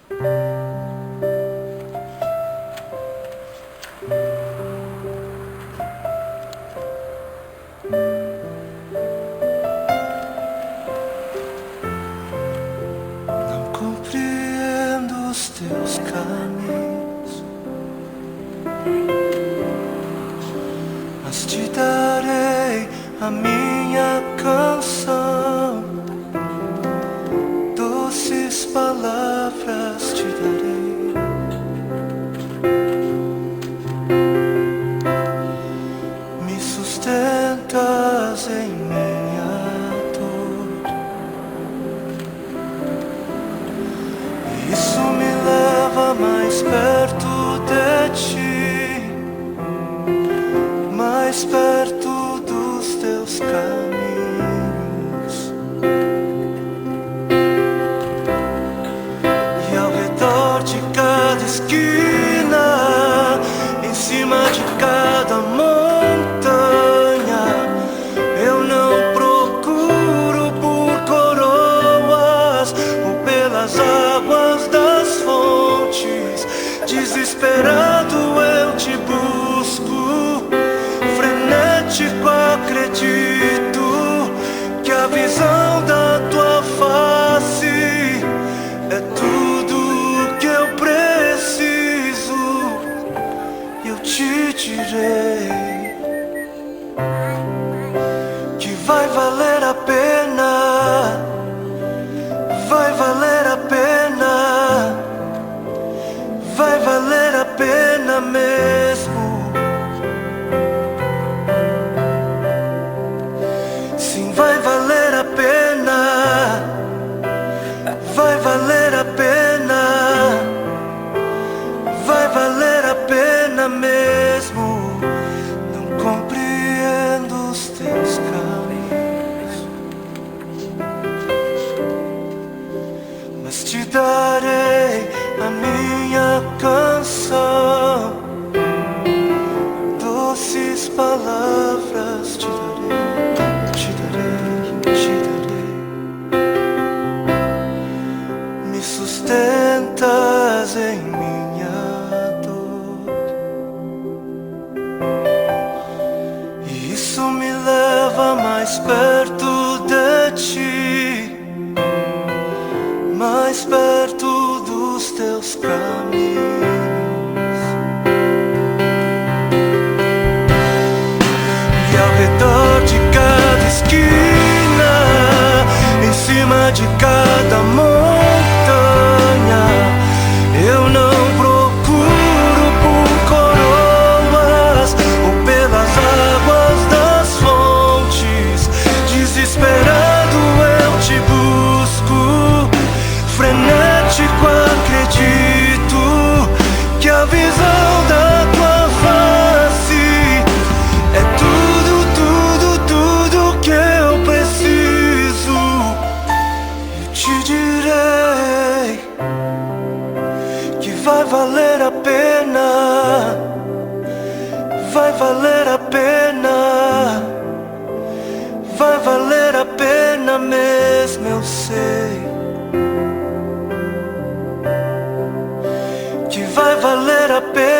Não compreendo os teus caminhos, mas te darei a minha canção. Doces palavras te darei. Me sustentas em minha dor. Isso me leva mais perto de ti, mais perto dos teus caminhos. E ao redor de cada esquina, em cima de cada montanha, eu não procuro por coroas ou pelas águas das fontes. Desesperado eu te busco, frenético acredito que a visão da tua face é tudo que eu preciso. Eu te direi que vai valer a pena, vai valer a pena, vai valer a pena mesmo. Sim, vai valer a pena, vai valer a pena, vai valer a pena mesmo. Não compreendo os teus caminhos, mas te darei a minha canção. Doces palavras te darei, te darei, te darei. Me sustentas em minha dor, e isso me leva mais perto de ti, mais perto dos teus caminhos. E ao redor de cada esquina, em cima de cada montanha, eu não procuro por coroas ou pelas águas das fontes. Desesperado eu te busco, frenético acredito que a visão da tua face é tudo, tudo, tudo que eu preciso. Eu te direi que vai valer a pena, vai valer a pena, vai valer a pena mesmo, eu sei que vai valer a pena.